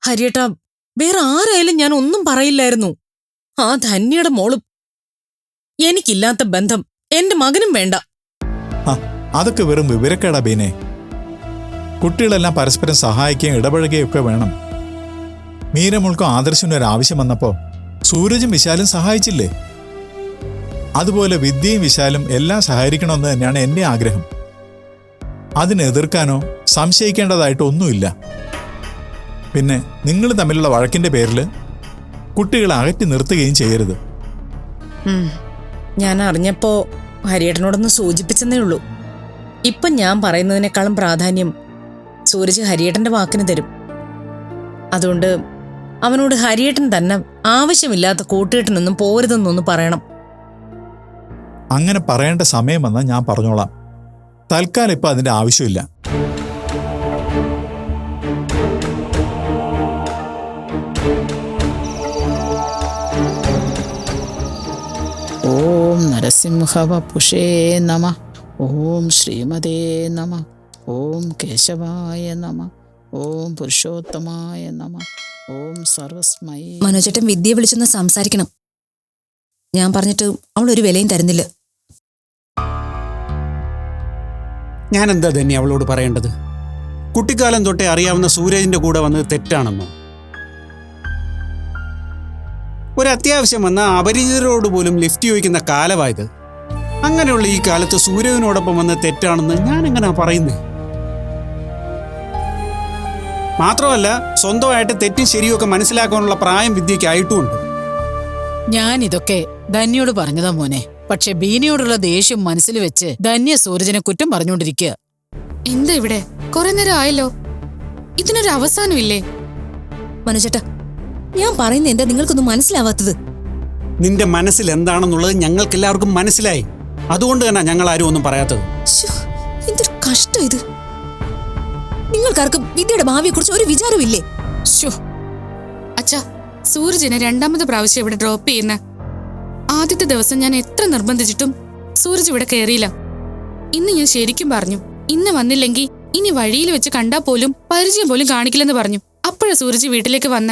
ഹരിയേട്ടാ, വേറെ ആരായാലും ഞാൻ ഒന്നും പറയില്ലായിരുന്നു. ആ ധന്യയുടെ മോളും. എനിക്കില്ലാത്ത ബന്ധം എന്റെ മകനും വേണ്ട. അതൊക്കെ വെറും വിവരക്കേടാ ബീനെ. കുട്ടികളെല്ലാം പരസ്പരം സഹായിക്കുകയും ഇടപഴകുകയും ഒക്കെ വേണം. മീരമോൾക്കും ആദർശിനും ഒരു ആവശ്യം വന്നപ്പോ സൂരജും വിശാലും സഹായിച്ചില്ലേ? അതുപോലെ വിദ്യയും വിശാലും എല്ലാം സഹായിക്കണമെന്ന് തന്നെയാണ് എന്റെ ആഗ്രഹം. അതിനെ എതിർക്കാനോ സംശയിക്കേണ്ടതായിട്ട് ഒന്നുമില്ല. പിന്നെ നിങ്ങൾ തമ്മിലുള്ള വഴക്കിന്റെ പേരിൽ കുട്ടികളെ അകറ്റി നിർത്തുകയും ചെയ്യരുത്. ഞാൻ അറിഞ്ഞപ്പോ ഹരിയേട്ടനോടൊന്ന് സൂചിപ്പിച്ചെന്നേ ഉള്ളൂ. ഇപ്പം ഞാൻ പറയുന്നതിനേക്കാളും പ്രാധാന്യം സൂരജ് ഹരിയേട്ടന്റെ വാക്കിന് തരും. അതുകൊണ്ട് അവനോട് ഹരിയേട്ടൻ തന്നെ ആവശ്യമില്ലാത്ത കൂട്ടുകെട്ടിനൊന്നും പോരുതെന്നൊന്ന് പറയണം. അങ്ങനെ പറയേണ്ട സമയം വന്നാൽ ഞാൻ പറഞ്ഞോളാം. തൽക്കാലം ഇപ്പം അതിന്റെ ആവശ്യമില്ല. ഓം നരസിംഹവപുഷേ നമ. ഓം ശ്രീമതേ നമ. ഓം കേശവായ നമ. ഓം പുരുഷോത്തമായ നമ. ഓം സർവസ്മൈ. മനോജേട്ടൻ വിദ്യയെ വിളിച്ചൊന്ന് സംസാരിക്കണം. ഞാൻ പറഞ്ഞിട്ട് അവൾ ഒരു വിലയും തരുന്നില്ല. ഞാൻ എന്താ തന്നെ അവളോട് പറയേണ്ടത്? കുട്ടിക്കാലം തൊട്ടേ അറിയാവുന്ന സൂരജിന്റെ കൂടെ വന്നത് തെറ്റാണെന്നോ? ഒരത്യാവശ്യം വന്ന അപരിചിതരോട് പോലും ലിഫ്റ്റ് ചോദിക്കുന്ന കാലമായത്. അങ്ങനെയുള്ള ഈ കാലത്ത് സൂരജിനോടൊപ്പം വന്ന് തെറ്റാണെന്ന് ഞാൻ എങ്ങനെയാ പറയുന്നത്? മാത്രമല്ല, സ്വന്തമായിട്ട് തെറ്റും ശരിയൊക്കെ മനസ്സിലാക്കാനുള്ള പ്രായം വിദ്യയ്ക്ക് ആയിട്ടുമുണ്ട്. ഞാൻ ഇതൊക്കെ ധന്യോട് പറഞ്ഞതാ മോനെ. പക്ഷെ ബീനയോടുള്ള ദേഷ്യം മനസ്സിൽ വെച്ച് ധന്യ സൂരജിനെ കുറ്റം പറഞ്ഞുകൊണ്ടിരിക്കുക. എന്താ ഇവിടെ കുറെ നേരം ആയല്ലോ, ഇതിനൊരു അവസാനമില്ലേ? മനോജേട്ടാ, ഞാൻ പറയുന്നത് എന്താ നിങ്ങൾക്കൊന്നും മനസ്സിലാവാത്തത്? നിന്റെ മനസ്സിൽ എന്താണെന്നുള്ളത് ഞങ്ങൾക്ക് എല്ലാവർക്കും മനസ്സിലായി. അതുകൊണ്ട് തന്നെ ഞങ്ങൾ ആരും ഒന്നും പറയാത്തത്. എന്തൊരു കഷ്ടം ഇത്. നിങ്ങൾക്കാർക്കും വിദ്യയുടെ ഭാവിയെ കുറിച്ച് ഒരു വിചാരമില്ലേ? അച്ഛാ, സൂരജിനെ രണ്ടാമത് പ്രാവശ്യം ഇവിടെ ഡ്രോപ്പ് ചെയ്യുന്ന ആദ്യത്തെ ദിവസം ഞാൻ എത്ര നിർബന്ധിച്ചിട്ടും സൂരജ് ഇവിടെ കയറിയില്ല. ഇന്ന് ഞാൻ ശരിക്കും പറഞ്ഞു, ഇന്ന് വന്നില്ലെങ്കിൽ ഇനി വഴിയിൽ വെച്ച് കണ്ടാൽ പോലും പരിചയം പോലും കാണിക്കില്ലെന്ന് പറഞ്ഞു. അപ്പോഴാ സൂരജ് വീട്ടിലേക്ക് വന്ന.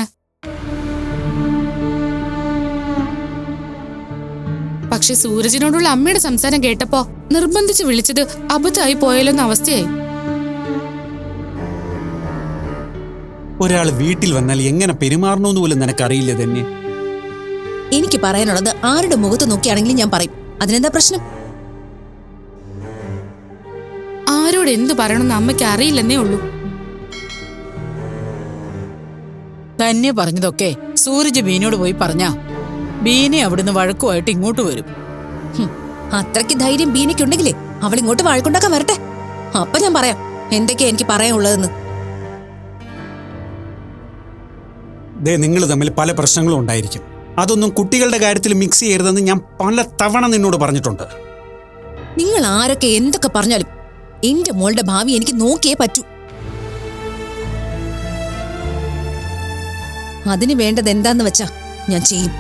പക്ഷെ സൂരജിനോടുള്ള അമ്മയുടെ സംസാരം കേട്ടപ്പോ നിർബന്ധിച്ച് വിളിച്ചത് അബദ്ധമായി പോയാലോന്ന അവസ്ഥയായി. ഒരാൾ വീട്ടിൽ വന്നാൽ എങ്ങനെ പെരുമാറണമെന്ന് പോലും നിനക്കറിയില്ല തന്നെ. എനിക്ക് പറയാനുള്ളത് ആരുടെ മുഖത്ത് നോക്കിയാണെങ്കിലും ഞാൻ പറയും. അതിനെന്താ പ്രശ്നം? ആരോട് എന്ത് പറയണമെന്ന് അമ്മയ്ക്ക് അറിയില്ലെന്നേ ഉള്ളൂ. ധന്യ പറഞ്ഞതൊക്കെ സൂരജ് ബീനോട് പോയി പറഞ്ഞാ ബീനെ അവിടുന്ന് വഴക്കുമായിട്ട് ഇങ്ങോട്ട് വരും. അത്രയ്ക്ക് ധൈര്യം ബീനയ്ക്കുണ്ടെങ്കിലേ അവൾ ഇങ്ങോട്ട് വഴക്കുണ്ടാക്കാൻ വരട്ടെ. അപ്പൊ ഞാൻ പറയാം എന്തൊക്കെയാ എനിക്ക് പറയാനുള്ളതെന്ന്. നിങ്ങൾ തമ്മിൽ പല പ്രശ്നങ്ങളും ഉണ്ടായിരിക്കും. അതൊന്നും കുട്ടികളുടെ കാര്യത്തിൽ മിക്സ് ചെയ്യരുതെന്ന് ഞാൻ പല തവണ നിന്നോട് പറഞ്ഞിട്ടുണ്ട്. നിങ്ങൾ ആരൊക്കെ എന്തൊക്കെ പറഞ്ഞാലും എന്റെ മോളുടെ ഭാവി എനിക്ക് നോക്കിയേ പറ്റൂ. അതിന് വേണ്ടത് എന്താന്ന് വെച്ചാ ഞാൻ ചെയ്യും.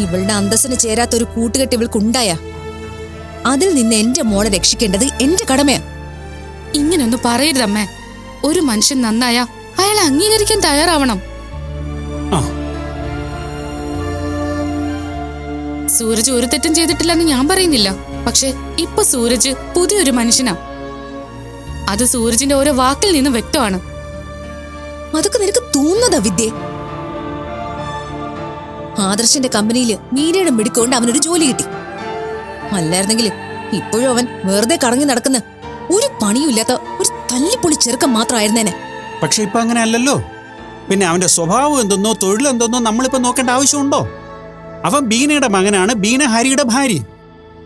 ഇവളുടെ അന്തസ്സിന് ചേരാത്തൊരു കൂട്ടുകെട്ട് ഇവൾക്കുണ്ടായ അതിൽ നിന്ന് എന്റെ മോളെ രക്ഷിക്കേണ്ടത് എന്റെ കടമയാ. ഇങ്ങനൊന്നും പറയരുതമ്മേ. ഒരു മനുഷ്യൻ നന്നായ അയാളെ അംഗീകരിക്കാൻ തയ്യാറാവണം. സൂരജ് ഒരു തെറ്റും ചെയ്തിട്ടില്ലെന്ന് ഞാൻ പറയുന്നില്ല. പക്ഷെ ഇപ്പൊ സൂരജ് പുതിയൊരു മനുഷ്യനാ. അത് സൂരജിന്റെ ഓരോ വാക്കിൽ നിന്നും വ്യക്തമാണ്. അതൊക്കെ നിനക്ക് തോന്നുന്നതാ വിദ്യേ. ആദർശന്റെ കമ്പനിയില് മീരയുടെ മിടുക്കൊണ്ട് അവനൊരു ജോലി കിട്ടി. അല്ലായിരുന്നെങ്കിൽ ഇപ്പോഴും അവൻ വെറുതെ കറങ്ങി നടക്കുന്ന ഒരു പണിയുമില്ലാത്ത ഒരു തല്ലിപ്പൊളി ചെറുക്കം മാത്രമായിരുന്നേനെ. പക്ഷെ ഇപ്പൊ അങ്ങനെ അല്ലല്ലോ. പിന്നെ അവന്റെ സ്വഭാവം എന്തെന്നോ തൊഴിലെന്തെന്നോ നമ്മളിപ്പോ നോക്കേണ്ട ആവശ്യമുണ്ടോ? അവൻ ബീനയുടെ മകനാണ്, ബീന ഹരിയുടെ ഭാര്യ.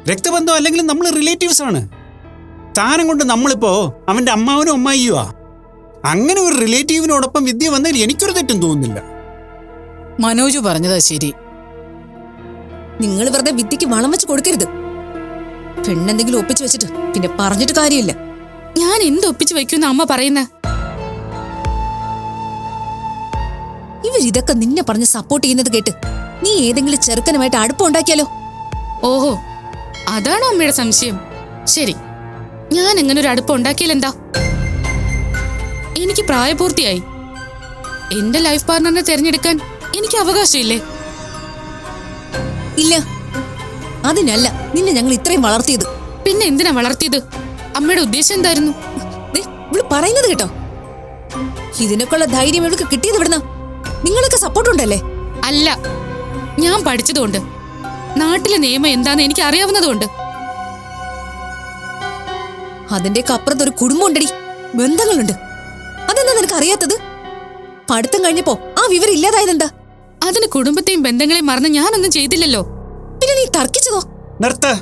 രക്തബന്ധം അല്ലെങ്കിൽ നമ്മൾ റിലേറ്റീവ്സ് ആണ്. സ്ഥാനം കൊണ്ട് നമ്മളിപ്പോ അവന്റെ അമ്മാവനും അമ്മായിയുവാ. അങ്ങനെ ഒരു റിലേറ്റീവിനോടൊപ്പം വിദ്യ വന്നതിൽ എനിക്കൊരു തെറ്റും തോന്നുന്നില്ല. മനോജ് പറഞ്ഞതാ ശരി. നിങ്ങൾ വെറുതെ വിദ്യക്ക് വളം വെച്ച് കൊടുക്കരുത്. പെണ്ണെന്തെങ്കിലും ഒപ്പിച്ചു വെച്ചിട്ട് പിന്നെ പറഞ്ഞിട്ട് കാര്യമില്ല. ഞാൻ എന്ത് ഒപ്പിച്ചു വെക്കുന്ന അമ്മ പറയുന്ന? ഇവരിതൊക്കെ നിന്നെ പറഞ്ഞ് സപ്പോർട്ട് ചെയ്യുന്നത് കേട്ട് നീ ഏതെങ്കിലും ചെറുക്കനുമായിട്ട് അടുപ്പമുണ്ടാക്കിയാലോ? ഓഹോ, അതാണോ അമ്മയുടെ സംശയം? ശരി, ഞാൻ എങ്ങനെ ഒരു അടുപ്പം ഉണ്ടാക്കിയാലെന്താ? എനിക്ക് പ്രായപൂർത്തിയായി. എന്റെ ലൈഫ് പാർട്ണറിനെ തിരഞ്ഞെടുക്കാൻ എനിക്ക് അവകാശമില്ലേ? ഇല്ല, അതിനല്ല നിന്നെ ഞങ്ങൾ ഇത്രയും വളർത്തിയത്. പിന്നെ എന്തിനാ വളർത്തിയത്? അമ്മയുടെ ഉദ്ദേശം എന്തായിരുന്നു? ദേ, ഇവള് പറയുന്നത് കേട്ടോ. ഇതിനൊക്കെയുള്ള ധൈര്യം ഇവൾക്ക് കിട്ടിയത് ഇവിടുന്ന നിങ്ങളൊക്കെ സപ്പോർട്ട് ഉണ്ടല്ലേ? അല്ല, ഞാൻ പഠിച്ചതുകൊണ്ട്, നാട്ടിലെ നിയമം എന്താന്ന് എനിക്ക് അറിയാവുന്നതുകൊണ്ട്. അതിന്റെയൊക്കെ അപ്പുറത്ത് ഒരു കുടുംബം ഉണ്ടടി, ബന്ധങ്ങളുണ്ട്. അതെന്താ നിനക്ക് അറിയാത്തത്? പഠിത്തം കഴിഞ്ഞപ്പോ ആ വിവരം ഇല്ലാതായതെന്താ? അതിന് കുടുംബത്തെയും ബന്ധങ്ങളെയും മറന്ന് ഞാനൊന്നും ചെയ്തില്ലല്ലോ. പിന്നെ നീ തർക്കിച്ചതോ? നിർത്ത്.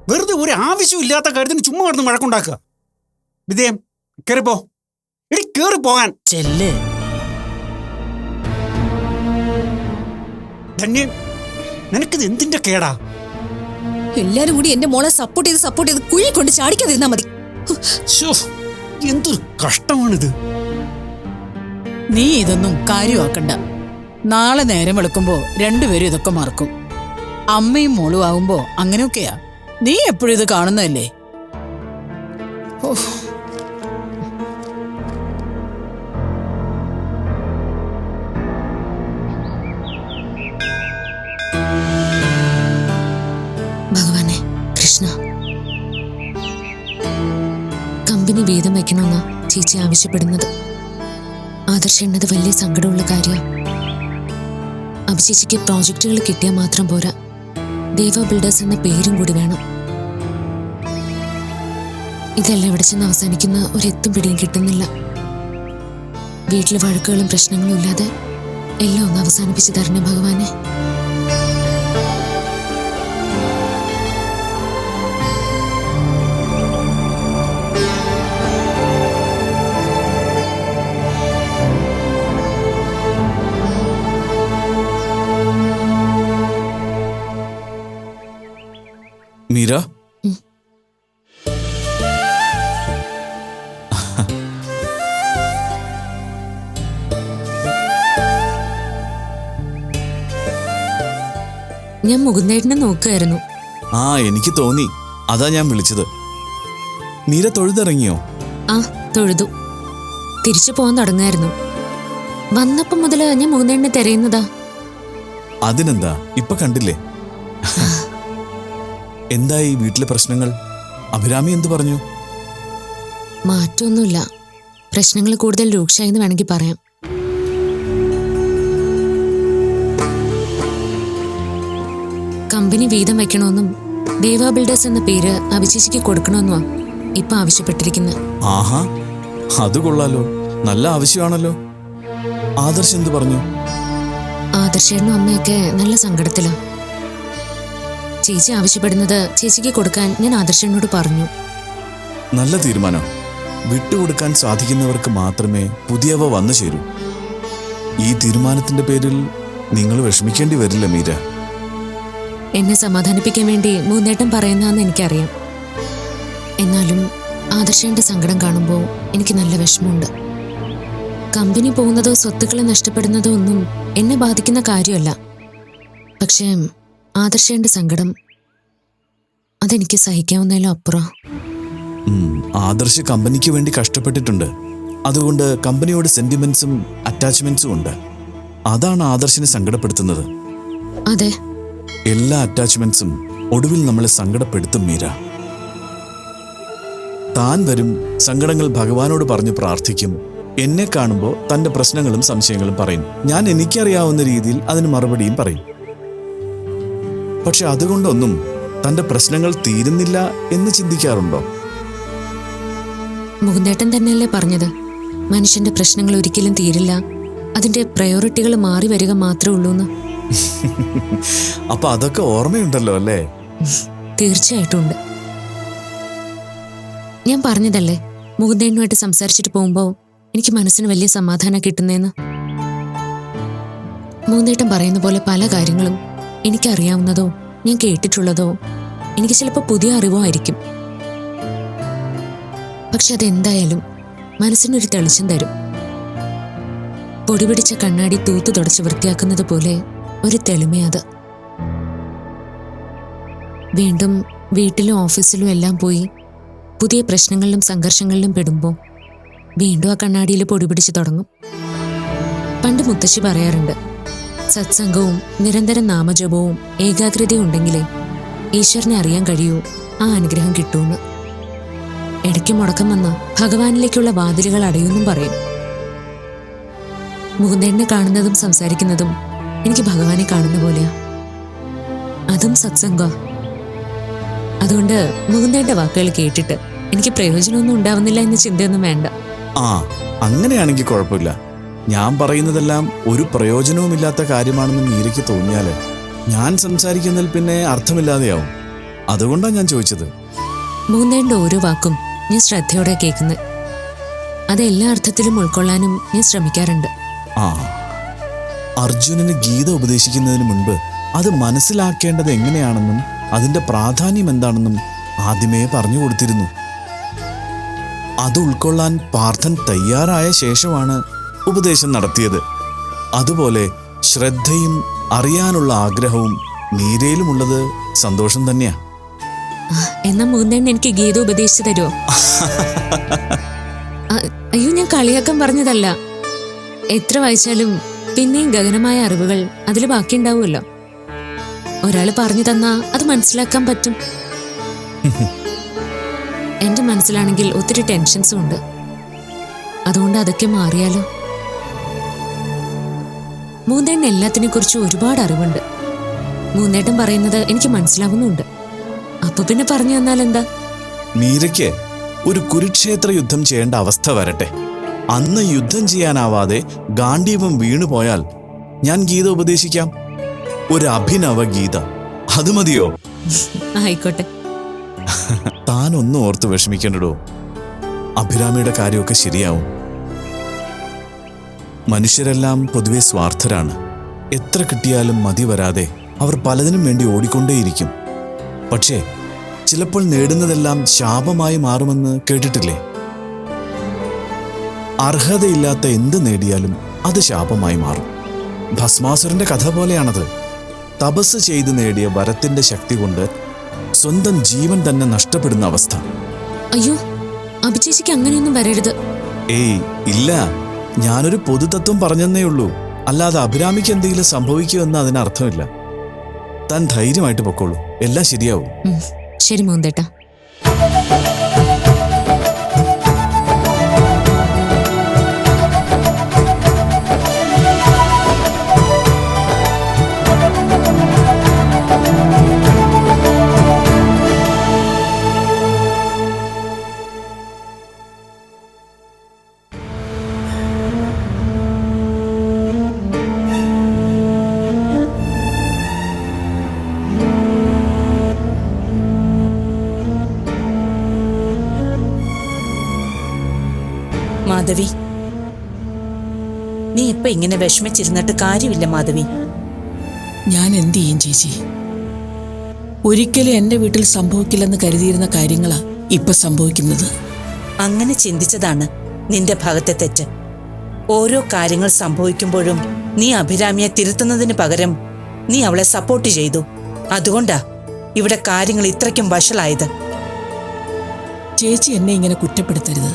വെറുതെ ഒരു ആവശ്യമില്ലാത്ത കാര്യത്തിന് ചുമ്മാ കിടന്ന് വഴക്കുണ്ടാക്കുക. വിജയം, കേറിപ്പോ. എടി, കേറി പോകാൻ. ചെല്ല്. ധന്യ, നിനക്കിത് എന്തിന്റെ കേടാ? എല്ലാരും കൂടി എന്റെ മോളെ സപ്പോർട്ട് ചെയ്ത് കുഴി കൊണ്ട് ചാടിക്കാതിരുന്നാ മതി. ശ്ശോ, എന്തൊരു കഷ്ടമാണിത്. നീ ഇതൊന്നും കാര്യമാക്കണ്ട. നാളെ നേരം വെളുക്കുമ്പോ രണ്ടുപേരും ഇതൊക്കെ മറക്കും. അമ്മയും മോളും ആവുമ്പോ അങ്ങനെയൊക്കെയാ. നീ എപ്പോഴും ഇത് കാണുന്നതല്ലേ? ഭഗവാനെ കൃഷ്ണ, കമ്പനി വീതം വയ്ക്കണമെന്നാ ചേച്ചി ആവശ്യപ്പെടുന്നത്. ആദർശേണ്ടത് വലിയ സങ്കടമുള്ള കാര്യമാണ്. അഭിചേച്ചിക്ക് പ്രോജക്റ്റുകൾ കിട്ടിയാൽ മാത്രം പോരാ, ദേവ ബിൽഡേഴ്സ് എന്ന പേരും കൂടി വേണം. ഇതെല്ലാം എവിടെ ചെന്ന് അവസാനിക്കുന്ന ഒരെത്തും പിടിയും കിട്ടുന്നില്ല. വീട്ടിലെ വഴക്കുകളും പ്രശ്നങ്ങളും ഇല്ലാതെ എല്ലാം ഒന്ന് അവസാനിപ്പിച്ച് തരണേ ഭഗവാനെ. മീര, ഞാൻ മുകുന്ദേട്ടനെ നോക്കുകയായിരുന്നു. എനിക്ക് തോന്നി, അതാ ഞാൻ വിളിച്ചത്. മീര തൊഴുതിറങ്ങിയോ? ആ, തൊഴുതു. തിരിച്ചു പോകാൻ തുടങ്ങായിരുന്നു. വന്നപ്പം മുതല് ഞാൻ മുകുന്ദേട്ടനെ തിരയുന്നതാ. അതിനെന്താ, ഇപ്പൊ കണ്ടില്ലേ? എന്തായി വീട്ടിലെ പ്രശ്നങ്ങൾ? അഭിരാമി എന്തു പറഞ്ഞു? മാറ്റമൊന്നുമില്ല. പ്രശ്നങ്ങൾ കൂടുതൽ രൂക്ഷമായെന്ന് വേണമെങ്കിൽ പറയാം. കമ്പനി വീതം വയ്ക്കണമെന്നും ദേവ ബിൽഡേഴ്സ് എന്ന പേര് അഭിചേച്ചിക്ക് കൊടുക്കണമെന്നുമാ ഇപ്പൊ ആവശ്യപ്പെട്ടിരിക്കുന്നത്. ആഹാ, അത് കൊള്ളാലോ. നല്ല ആവശ്യമാണല്ലോ. ആദർശ് എന്തു പറഞ്ഞു? ആദർശേട്ടനും അമ്മയൊക്കെ നല്ല സങ്കടത്തിലാ. ചേച്ചി ആവശ്യപ്പെടുന്നത് ചേച്ചിക്ക് കൊടുക്കാൻ ഞാൻ ആദർശനോട് പറഞ്ഞു. നല്ല തീരുമാനം. വിട്ടുകൊടുക്കാൻ സാധിക്കുന്നവർക്ക് മാത്രമേ പുതിയവ വന്നു ചേരൂ. ഈ തീരുമാനത്തിന്റെ പേരിൽ നിങ്ങൾ വിഷമിക്കേണ്ടി വരില്ല മീര. എന്നെ സമാധാനിപ്പിക്കാൻ വേണ്ടി മൂന്നേട്ടൻ പറയുന്നതെന്ന് എനിക്കറിയാം. എന്നാലും ആദർശേന്റെ സങ്കടം കാണുമ്പോൾ എനിക്ക് നല്ല വിഷമമുണ്ട്. കമ്പനി പോകുന്നതോ സ്വത്തുക്കൾ നഷ്ടപ്പെടുന്നതോ ഒന്നും എന്നെ ബാധിക്കുന്ന കാര്യമല്ല. പക്ഷേ ആദർശേന്റെ സങ്കടം, അതെനിക്ക് സഹിക്കാവുന്നതിലും അപ്പുറം. ആദർശ് കമ്പനിക്ക് വേണ്ടി കഷ്ടപ്പെട്ടിട്ടുണ്ട്. അതുകൊണ്ട് കമ്പനിയോട് സെന്റിമെന്റ്സും അറ്റാച്ച്മെന്റ്സും ഉണ്ട്. അതാണ് ആദർശിനെ സങ്കടപ്പെടുത്തുന്നത്. അതെ, എല്ലാ അറ്റാച്ച്മെന്റ്സും ഒടുവിൽ നമ്മളെ സങ്കടപ്പെടുത്തും മീര. താൻ വരും, സങ്കടങ്ങൾ ഭഗവാനോട് പറഞ്ഞു പ്രാർത്ഥിക്കും. എന്നെ കാണുമ്പോൾ തന്റെ പ്രശ്നങ്ങളും സംശയങ്ങളും പറയും. ഞാൻ എനിക്കറിയാവുന്ന രീതിയിൽ അതിന് മറുപടിയും പറയും. പക്ഷെ അതുകൊണ്ടൊന്നും തന്റെ പ്രശ്നങ്ങൾ തീരുന്നില്ല എന്ന് ചിന്തിക്കാറുണ്ടോ? മുകുന്ദേട്ടൻ തന്നെയല്ലേ പറഞ്ഞത്, മനുഷ്യന്റെ പ്രശ്നങ്ങൾ ഒരിക്കലും തീരില്ല, അതിന്റെ പ്രയോറിറ്റികൾ മാറി വരിക മാത്രമേ ഉള്ളൂന്ന്. അപ്പൊ അതൊക്കെ ഓർമ്മയുണ്ടല്ലോ അല്ലേ? തീർച്ചയായിട്ടും ഉണ്ട്. ഞാൻ പറഞ്ഞതല്ലേ, മുകുന്ദേട്ടനുമായിട്ട് സംസാരിച്ചിട്ട് പോകുമ്പോൾ എനിക്ക് മനസ്സിന് വലിയ സമാധാനം കിട്ടുന്നേന്ന്. മുകുന്ദേട്ടൻ പറയുന്ന പോലെ പല കാര്യങ്ങളും എനിക്കറിയാവുന്നതോ ഞാൻ കേട്ടിട്ടുള്ളതോ എനിക്ക് ചിലപ്പോൾ പുതിയ അറിവോ ആയിരിക്കും. പക്ഷെ അതെന്തായാലും മനസ്സിനൊരു തെളിച്ചം തരും. പൊടിപിടിച്ച കണ്ണാടി തൂത്തു തുടച്ച് വൃത്തിയാക്കുന്നത് പോലെ ഒരു തെളിമയത്. വീണ്ടും വീട്ടിലും ഓഫീസിലും എല്ലാം പോയി പുതിയ പ്രശ്നങ്ങളിലും സംഘർഷങ്ങളിലും പെടുമ്പോൾ വീണ്ടും ആ കണ്ണാടിയിൽ പൊടി പിടിച്ചു തുടങ്ങും. പണ്ട് മുത്തശ്ശി പറയാറുണ്ട്, സത്സംഗവും നിരന്തരം നാമജപവും ഏകാഗ്രതയും ഉണ്ടെങ്കിലേ ഈശ്വരനെ അറിയാൻ കഴിയൂ, ആ അനുഗ്രഹം കിട്ടൂന്ന്. ഇടയ്ക്ക് മുടക്കം വന്ന ഭഗവാനിലേക്കുള്ള വാതിലുകൾ അടയുമെന്നും പറയും. മുകുന്ദേട്ടനെ കാണുന്നതും സംസാരിക്കുന്നതും എനിക്ക് ഭഗവാനെ കാണുന്ന പോലെയാ. അതും സത്സംഗ. അതുകൊണ്ട് മുകുന്ദേട്ടന്റെ വാക്കുകൾ കേട്ടിട്ട് എനിക്ക് പ്രയോജനമൊന്നും ഉണ്ടാവുന്നില്ല എന്ന ചിന്തയൊന്നും വേണ്ട. ആ, അങ്ങനെയാണെങ്കിൽ കുഴപ്പമില്ല. ഞാൻ പറയുന്നതെല്ലാം ഒരു പ്രയോജനവുമില്ലാത്ത കാര്യമാണെന്ന് മീരയ്ക്ക് തോന്നിയാല് ഞാൻ സംസാരിക്കുന്നതിൽ പിന്നെ അർത്ഥമില്ലാതെയാവും. അതുകൊണ്ടാണ് ഞാൻ ചോദിച്ചത്. മുകുന്ദേട്ടന്റെ ഓരോ വാക്കും ഞാൻ ശ്രദ്ധയോടെ കേൾക്കുന്നത്. അത് എല്ലാ അർത്ഥത്തിലും ഉൾക്കൊള്ളാനും ഞാൻ ശ്രമിക്കാറുണ്ട്. ആ, അർജുനന് ഗീത ഉപദേശിക്കുന്നതിന് മുൻപ് അത് മനസ്സിലാക്കേണ്ടത് എങ്ങനെയാണെന്നും അതിന്റെ പ്രാധാന്യം എന്താണെന്നും ആദ്യമേ പറഞ്ഞു കൊടുത്തിരുന്നു. അത് ഉൾക്കൊള്ളാൻ പാർത്ഥൻ തയ്യാറായ ശേഷമാണ് ഉപദേശം നടത്തിയത്. അതുപോലെ ശ്രദ്ധയും അറിയാനുള്ള ആഗ്രഹവും മീരയിലുമുള്ളത് സന്തോഷം തന്നെയാ. എന്നാ മുകുന്ദേട്ടൻ എനിക്ക് ഗീത ഉപദേശിച്ചു തരുമോ? അയ്യോ, ഞാൻ കളിയാക്കാൻ പറഞ്ഞതല്ല. എത്ര വായിച്ചാലും പിന്നെയും ഗഗനമായ അറിവുകൾ അതിൽ ബാക്കിയുണ്ടാവുമല്ലോ. ഒരാൾ പറഞ്ഞു തന്നാ അത് മനസ്സിലാക്കാൻ പറ്റും. എന്റെ മനസ്സിലാണെങ്കിൽ ഒത്തിരി ടെൻഷൻസും ഉണ്ട്. അതുകൊണ്ട് അതൊക്കെ മാറിയാലോ. മൂന്നേട്ടൻ എല്ലാത്തിനെ കുറിച്ച് ഒരുപാട് അറിവുണ്ട്. മൂന്നേട്ടൻ പറയുന്നത് എനിക്ക് മനസ്സിലാവുന്നുണ്ട്. അപ്പൊ പിന്നെ പറഞ്ഞു തന്നാൽ എന്താ? മീരയ്ക്ക് ഒരു കുരുക്ഷേത്ര യുദ്ധം ചെയ്യേണ്ട അവസ്ഥ വരട്ടെ. അന്ന് യുദ്ധം ചെയ്യാനാവാതെ ഗാണ്ഡീവം വീണുപോയാൽ ഞാൻ ഗീത ഉപദേശിക്കാം. ഒരു അഭിനവ ഗീത, അത് മതിയോ? ആയിക്കോട്ടെ. താനൊന്നും ഓർത്ത് വിഷമിക്കണ്ടോ. അഭിരാമിയുടെ കാര്യമൊക്കെ ശരിയാവും. മനുഷ്യരെല്ലാം പൊതുവെ സ്വാർത്ഥരാണ്. എത്ര കിട്ടിയാലും മതി വരാതെ അവർ പലതിനും വേണ്ടി ഓടിക്കൊണ്ടേയിരിക്കും. പക്ഷേ ചിലപ്പോൾ നേടുന്നതെല്ലാം ശാപമായി മാറുമെന്ന് കേട്ടിട്ടില്ലേ? അർഹതയില്ലാത്ത എന്ത് നേടിയാലും അത് ശാപമായി മാറും. ഭസ്മാസുരന്റെ കഥ പോലെയാണത്. തപസ് ചെയ്ത് നേടിയ വരത്തിന്റെ ശക്തി കൊണ്ട് സ്വന്തം ജീവൻ തന്നെ നഷ്ടപ്പെടുന്ന അവസ്ഥ. അയ്യോ, അഭിചേച്ചിക്ക് അങ്ങനെയൊന്നും വരരുത്. ഏയ് ഇല്ല, ഞാനൊരു പൊതുതത്വം പറഞ്ഞെന്നേ ഉള്ളൂ. അല്ലാതെ അഭിരാമിക്ക് എന്തെങ്കിലും സംഭവിക്കുമെന്ന് അതിനർത്ഥമില്ല. താൻ ധൈര്യമായിട്ട് പൊക്കോളൂ, എല്ലാം ശരിയാവും. ശരി മൂന്തേട്ടാ. മാധവി, നീ ഇപ്പൊ ഇങ്ങനെ വിഷമിച്ചിരുന്നിട്ട് കാര്യമില്ല മാധവി. ഞാൻ എന്ത് ചെയ്യും ചേച്ചി? ഒരിക്കലും എന്റെ വീട്ടിൽ സംഭവിക്കില്ലെന്ന് കരുതിയിരുന്ന കാര്യങ്ങളാ ഇപ്പൊ സംഭവിക്കുന്നത്. അങ്ങനെ ചിന്തിച്ചതാണ് നിന്റെ ഭാഗത്തെ തെറ്റ്. ഓരോ കാര്യങ്ങൾ സംഭവിക്കുമ്പോഴും നീ അഭിരാമിയെ തിരുത്തുന്നതിന് പകരം നീ അവളെ സപ്പോർട്ട് ചെയ്തു. അതുകൊണ്ടാ ഇവിടെ കാര്യങ്ങൾ ഇത്രയ്ക്കും വഷളായത്. ചേച്ചി എന്നെ ഇങ്ങനെ കുറ്റപ്പെടുത്തരുത്.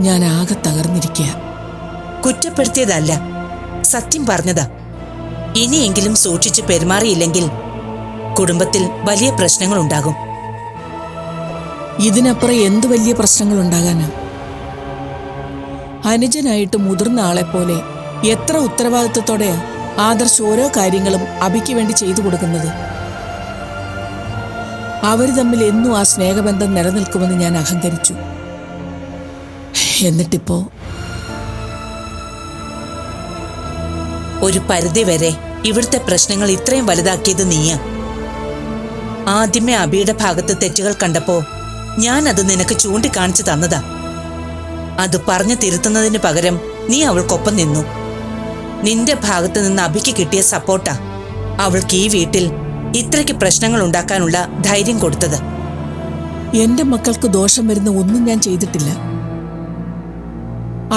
ഞാൻ ആകെ തകർന്നിരിക്കുക. കുറ്റപ്പെടുത്തിയതല്ല, സത്യം പറഞ്ഞതാ. ഇനിയെങ്കിലും സൂക്ഷിച്ച് പെരുമാറിയില്ലെങ്കിൽ കുടുംബത്തിൽ വലിയ പ്രശ്നങ്ങൾ ഉണ്ടാകും. ഇതിനപ്പുറം എന്ത് വലിയ പ്രശ്നങ്ങൾ ഉണ്ടാകാനാ? അനുജനായിട്ട് മുതിർന്ന ആളെ പോലെ എത്ര ഉത്തരവാദിത്വത്തോടെയാ ആദർശ് ഓരോ കാര്യങ്ങളും അഭിക്ക് വേണ്ടി ചെയ്തു കൊടുക്കുന്നത്. അവർ തമ്മിൽ എന്നും ആ സ്നേഹബന്ധം നിലനിൽക്കുമെന്ന് ഞാൻ അഹങ്കരിച്ചു. എന്നിട്ടിപ്പോ ഒരു പരിധിവരെ ഇവിടുത്തെ പ്രശ്നങ്ങൾ ഇത്രയും വലുതാക്കിയത് നീയാ. ആദ്യമേ അബിയുടെ ഭാഗത്ത് തെറ്റുകൾ കണ്ടപ്പോ ഞാൻ അത് നിനക്ക് ചൂണ്ടിക്കാണിച്ചു തന്നതാ. അത് പറഞ്ഞു തിരുത്തുന്നതിന് പകരം നീ അവൾക്കൊപ്പം നിന്നു. നിന്റെ ഭാഗത്ത് നിന്ന് അബിക്ക് കിട്ടിയ സപ്പോർട്ടാ അവൾക്ക് ഈ വീട്ടിൽ ഇത്രയ്ക്ക് പ്രശ്നങ്ങൾ ഉണ്ടാക്കാനുള്ള ധൈര്യം കൊടുത്തത്. എന്റെ മക്കൾക്ക് ദോഷം വരുന്ന ഒന്നും ഞാൻ ചെയ്തിട്ടില്ല.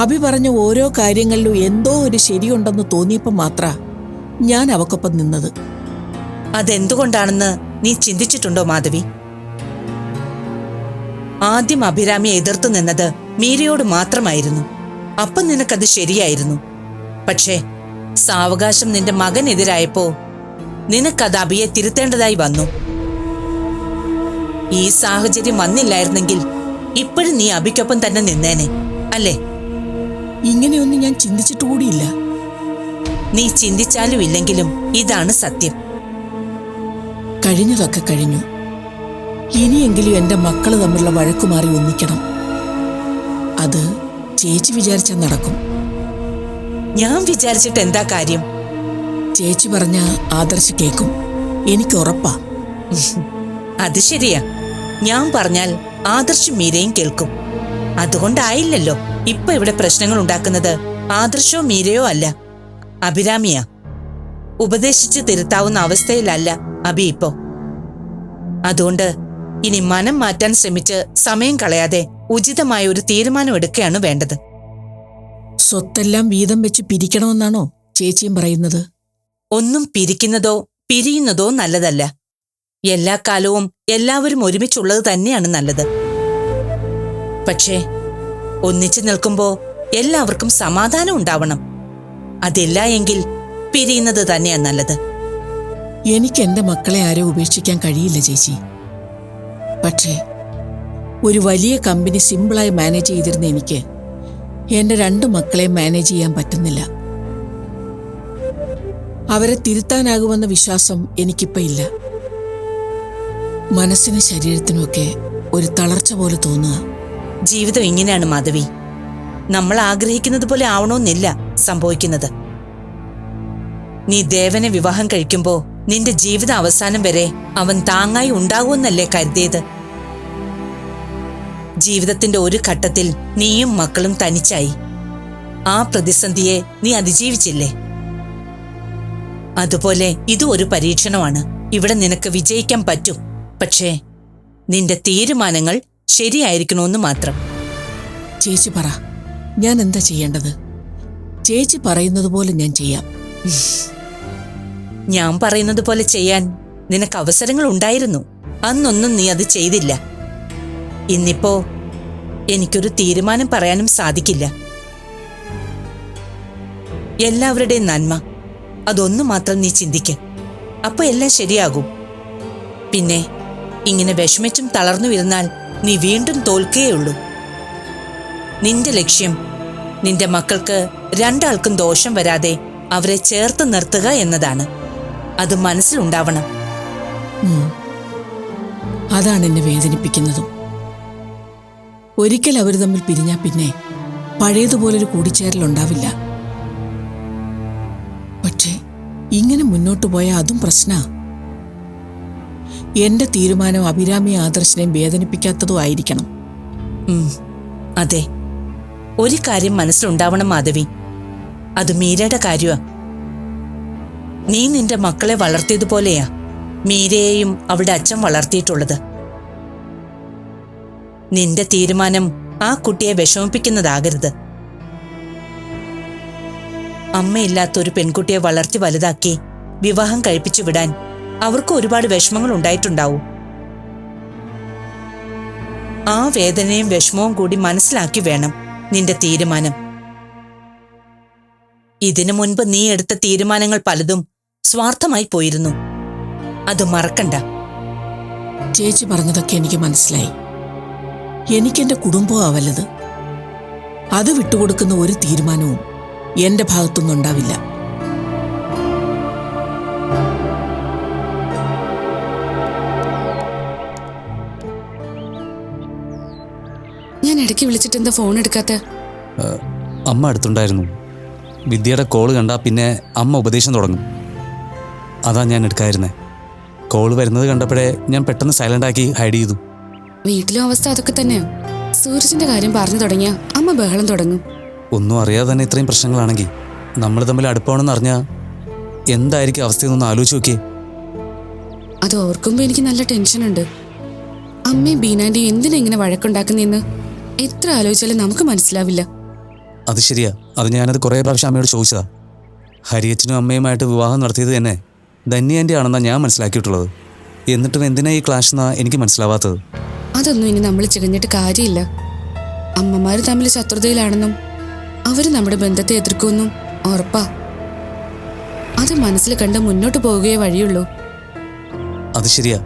അഭി പറഞ്ഞ ഓരോ കാര്യങ്ങളിലും എന്തോ ഒരു ശരിയുണ്ടെന്ന് തോന്നിയപ്പോൾ മാത്രാ ഞാൻ അവക്കൊപ്പം നിന്നത്. അതെന്തുകൊണ്ടാണെന്ന് നീ ചിന്തിച്ചിട്ടുണ്ടോ മാധവി? ആദ്യം അഭിരാമിയെ എതിർത്തു നിന്നത് മീരയോട് മാത്രമായിരുന്നു. അപ്പം നിനക്കത് ശരിയായിരുന്നു. പക്ഷേ സാവകാശം നിന്റെ മകനെതിരായപ്പോ നിനക്കത് അബിയെ തിരുത്തേണ്ടതായി വന്നു. ഈ സാഹചര്യം വന്നില്ലായിരുന്നെങ്കിൽ ഇപ്പോഴും നീ അബിക്കൊപ്പം തന്നെ നിന്നേനെ, അല്ലേ? ഇങ്ങനെയൊന്നും ഞാൻ ചിന്തിച്ചിട്ടുകൂടിയില്ല. നീ ചിന്തിച്ചാലും ഇല്ലെങ്കിലും ഇതാണ് സത്യം. കഴിഞ്ഞതൊക്കെ കഴിഞ്ഞു. ഇനിയെങ്കിലും എന്റെ മക്കള് തമ്മിലുള്ള വഴക്കുമാറി ഒന്നിക്കണം. അത് ചേച്ചി വിചാരിച്ചാൽ നടക്കും. ഞാൻ വിചാരിച്ചിട്ട് എന്താ കാര്യം? ചേച്ചി പറഞ്ഞ ആദർശ് കേൾക്കും, എനിക്ക് ഉറപ്പാ. അത് ശരിയാ. ഞാൻ പറഞ്ഞാൽ ആദർശും മീരയും കേൾക്കും. അതുകൊണ്ടായില്ലല്ലോ ഇപ്പൊ ഇവിടെ പ്രശ്നങ്ങൾ ഉണ്ടാക്കുന്നത്. ആദർശോ മീരയോ അല്ല, അഭിരാമിയാ. ഉപദേശിച്ച് തിരുത്താവുന്ന അവസ്ഥയിലല്ല അബി ഇപ്പോ. അതുകൊണ്ട് ഇനി മനം മാറ്റാൻ ശ്രമിച്ച് സമയം കളയാതെ ഉചിതമായ ഒരു തീരുമാനം എടുക്കുകയാണ് വേണ്ടത്. സ്വത്തെല്ലാം വീതം വെച്ച് പിരിക്കണമെന്നാണോ ചേച്ചിയും പറയുന്നത്? ഒന്നും പിരിക്കുന്നതോ പിരിയുന്നതോ നല്ലതല്ല. എല്ലാ കാലവും എല്ലാവരും ഒരുമിച്ചുള്ളത് തന്നെയാണ് നല്ലത്. പക്ഷേ ഒന്നിച്ചു നിൽക്കുമ്പോ എല്ലാവർക്കും സമാധാനം ഉണ്ടാവണം. അതില്ല എങ്കിൽ പിരിയുന്നത് തന്നെയാണ് നല്ലത്. എനിക്ക് എന്റെ മക്കളെ ആരും ഉപേക്ഷിക്കാൻ കഴിയില്ല ചേച്ചി. പക്ഷേ ഒരു വലിയ കമ്പനി സിമ്പിളായി മാനേജ് ചെയ്തിരുന്ന എനിക്ക് എന്റെ 2 മക്കളെ മാനേജ് ചെയ്യാൻ പറ്റുന്നില്ല. അവരെ തിരുത്താനാകുമെന്ന വിശ്വാസം എനിക്കിപ്പോ ഇല്ല. മനസ്സിനും ശരീരത്തിനുമൊക്കെ ഒരു തളർച്ച പോലെ തോന്നുക. ജീവിതം ഇങ്ങനെയാണ് മാധവി. നമ്മൾ ആഗ്രഹിക്കുന്നത് പോലെ ആവണമെന്നില്ല സംഭവിക്കുന്നത്. നീ ദേവനെ വിവാഹം കഴിക്കുമ്പോ നിന്റെ ജീവിത അവസാനം വരെ അവൻ താങ്ങായി ഉണ്ടാകുമെന്നല്ലേ കരുതിയത്? ജീവിതത്തിന്റെ ഒരു ഘട്ടത്തിൽ നീയും മക്കളും തനിച്ചായി. ആ പ്രതിസന്ധിയെ നീ അതിജീവിച്ചില്ലേ? അതുപോലെ ഇതും ഒരു പരീക്ഷണമാണ്. ഇവിടെ നിനക്ക് വിജയിക്കാൻ പറ്റും. പക്ഷേ നിന്റെ തീരുമാനങ്ങൾ ശരിയായിരിക്കണമെന്ന് മാത്രം. ചേച്ചി പറ, ഞാൻ എന്താ ചെയ്യേണ്ടത്? ചേച്ചി പറയുന്നത് പോലെ ഞാൻ ചെയ്യാം. ഞാൻ പറയുന്നത് പോലെ ചെയ്യാൻ നിനക്ക് അവസരങ്ങൾ ഉണ്ടായിരുന്നു. അന്നൊന്നും നീ അത് ചെയ്തില്ല. ഇന്നിപ്പോ എനിക്കൊരു തീരുമാനം പറയാനും സാധിക്കില്ല. എല്ലാവരുടെയും നന്മ അതൊന്നു മാത്രം നീ ചിന്തിക്ക്. അപ്പൊ എല്ലാം ശരിയാകും. പിന്നെ ഇങ്ങനെ വിഷമിച്ചും തളർന്നു ഇരുന്നാൽ നീ വീണ്ടും തോൽക്കുകയുള്ളൂ. നിന്റെ ലക്ഷ്യം നിന്റെ മക്കൾക്ക് 2 ആൾക്കും ദോഷം വരാതെ അവരെ ചേർത്ത് നിർത്തുക എന്നതാണ്. അത് മനസ്സിലുണ്ടാവണം. അതാണ് എന്നെ വേദനിപ്പിക്കുന്നതും. ഒരിക്കൽ അവർ തമ്മിൽ പിരിഞ്ഞാ പിന്നെ പഴയതുപോലൊരു കൂടിച്ചേരലുണ്ടാവില്ല. പക്ഷേ ഇങ്ങനെ മുന്നോട്ടു പോയാൽ അതും പ്രശ്നാ. എന്റെ തീരുമാനം അഭിരാമി ആദർശിനെയും വേദനിപ്പിക്കാത്തതും ആയിരിക്കണം. അതെ, ഒരു കാര്യം മനസ്സിലുണ്ടാവണം മാധവി. അത് മീരയുടെ കാര്യമാ. നീ നിന്റെ മക്കളെ വളർത്തിയതുപോലെയാ മീരയെയും അവളുടെ അച്ഛൻ വളർത്തിയിട്ടുള്ളത്. നിന്റെ തീരുമാനം ആ കുട്ടിയെ വിഷമിപ്പിക്കുന്നതാകരുത്. അമ്മയില്ലാത്തൊരു പെൺകുട്ടിയെ വളർത്തി വലുതാക്കി വിവാഹം കഴിപ്പിച്ചു വിടാൻ അവർക്ക് ഒരുപാട് വിഷമങ്ങൾ ഉണ്ടായിട്ടുണ്ടാവും. ആ വേദനയും വിഷമവും കൂടി മനസ്സിലാക്കി വേണം നിന്റെ തീരുമാനം. ഇതിനു മുൻപ് നീ എടുത്ത തീരുമാനങ്ങൾ പലതും സ്വാർത്ഥമായി പോയിരുന്നു. അത് മറക്കണ്ട. ചേച്ചി പറഞ്ഞതൊക്കെ എനിക്ക് മനസ്സിലായി. എനിക്കെന്റെ കുടുംബമാ വലുത്. അത് വിട്ടുകൊടുക്കുന്ന ഒരു തീരുമാനവും എന്റെ ഭാഗത്തുനിന്നും ഉണ്ടാവില്ല. ഞാൻ ഇടയ്ക്ക് വിളിച്ചിട്ട് എന്താ ഫോൺ എടുക്കാത്ത? അമ്മ അടുത്തുണ്ടായിരുന്നു. വിദ്യയുടെ കോള് കണ്ടാ പിന്നെ അമ്മ ഉപദേശം തുടങ്ങും. അതാ ഞാൻ എടുക്കായിരുന്നേ. കോള് വരുന്നത് കണ്ടപ്പോഴേ ഞാൻ പെട്ടെന്ന് സൈലന്റ് ആക്കി ഹൈഡ് ചെയ്തു. വീട്ടിലും അവസ്ഥ അതൊക്കെ തന്നെയാ. സൂരജിന്റെ കാര്യം പറഞ്ഞു തുടങ്ങിയ അമ്മ ബഹളം തുടങ്ങും. ഒന്നും അറിയാതെ തന്നെ ഇത്രയും പ്രശ്നങ്ങളാണെങ്കിൽ നമ്മൾ തമ്മിൽ അടുപ്പാണെന്ന് അറിഞ്ഞാൽ എന്തായിരിക്കും അവസ്ഥയെന്നൊന്ന് ആലോചിച്ച് നോക്കിയേ. അത് ഓർക്കുമ്പോ എനിക്ക് നല്ല ടെൻഷനുണ്ട്. അമ്മയും ബീനാന്റി എന്തിനാ ഇങ്ങനെ വഴക്കുണ്ടാക്കുന്നതെന്ന് എത്ര ആലോചിച്ചാലും നമുക്ക് മനസ്സിലാവില്ല. അത് ശരിയാ. അത് ഞാനത് കുറേ പ്രാവശ്യം അമ്മയോട് ചോദിച്ചതാ. ഹരിയച്ഛനും അമ്മയുമായിട്ട് വിവാഹം നടത്തിയത് തന്നെ ധന്യാൻ്റെ ആണെന്നാണ് ഞാൻ മനസ്സിലാക്കിയിട്ടുള്ളത്. എന്നിട്ടും എന്തിനാ ഈ ക്ലാഷ് എന്നാ എനിക്ക് മനസ്സിലാവാത്തത്. അതൊന്നും ഇനി നമ്മൾ ചികഞ്ഞിട്ട് കാര്യമില്ല. അമ്മമാര് തമ്മിൽ ശത്രുതയിലാണെന്നും അവര് നമ്മുടെ ബന്ധത്തെ എതിർക്കുമെന്നും ഉറപ്പാ. അത് മനസ്സിൽ കണ്ട് മുന്നോട്ട് പോവുകയേ വഴിയുള്ളൂ. അത് ശരിയാ.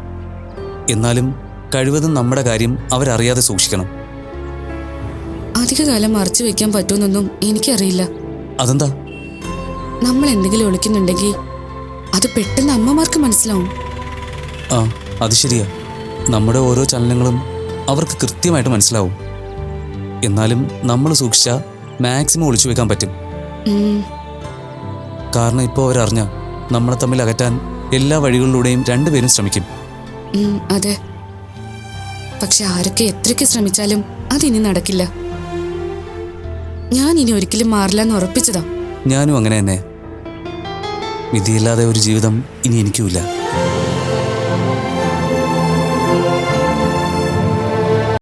എന്നാലും കഴിവതും നമ്മുടെ കാര്യം അവരറിയാതെ സൂക്ഷിക്കണം. അധികകാലം മറച്ചു വെക്കാൻ പറ്റുമെന്നൊന്നും എനിക്കറിയില്ല. അതെന്താ? നമ്മൾ എന്തെങ്കിലും ഒളിക്കുന്നുണ്ടെങ്കിൽ അത് പെട്ടെന്ന് അമ്മമാർക്ക് മനസ്സിലാവും. ആ, അത് ശരിയാ. നമ്മുടെ ഓരോ ചലനങ്ങളും അവർക്ക് കൃത്യമായിട്ട് മനസ്സിലാവും. എന്നാലും നമ്മൾ സൂക്ഷിച്ചാൽ മാക്സിമം ഒളിച്ചു വെക്കാൻ പറ്റും. കാരണം ഇപ്പോൾ അവരറിഞ്ഞ നമ്മളെ തമ്മിൽ അകറ്റാൻ എല്ലാ വഴികളിലൂടെയും രണ്ടുപേരും ശ്രമിക്കും. അതെ. പക്ഷെ ആരൊക്കെ എത്രയ്ക്ക് ശ്രമിച്ചാലും അതിനി നടക്കില്ല. ഞാൻ ഇനി ഒരിക്കലും മാറില്ലെന്ന് ഉറപ്പിച്ചതാ. ഞാനും അങ്ങനെ തന്നെ. വിധിയില്ലാതെ ഒരു ജീവിതം ഇനി എനിക്കുമില്ല.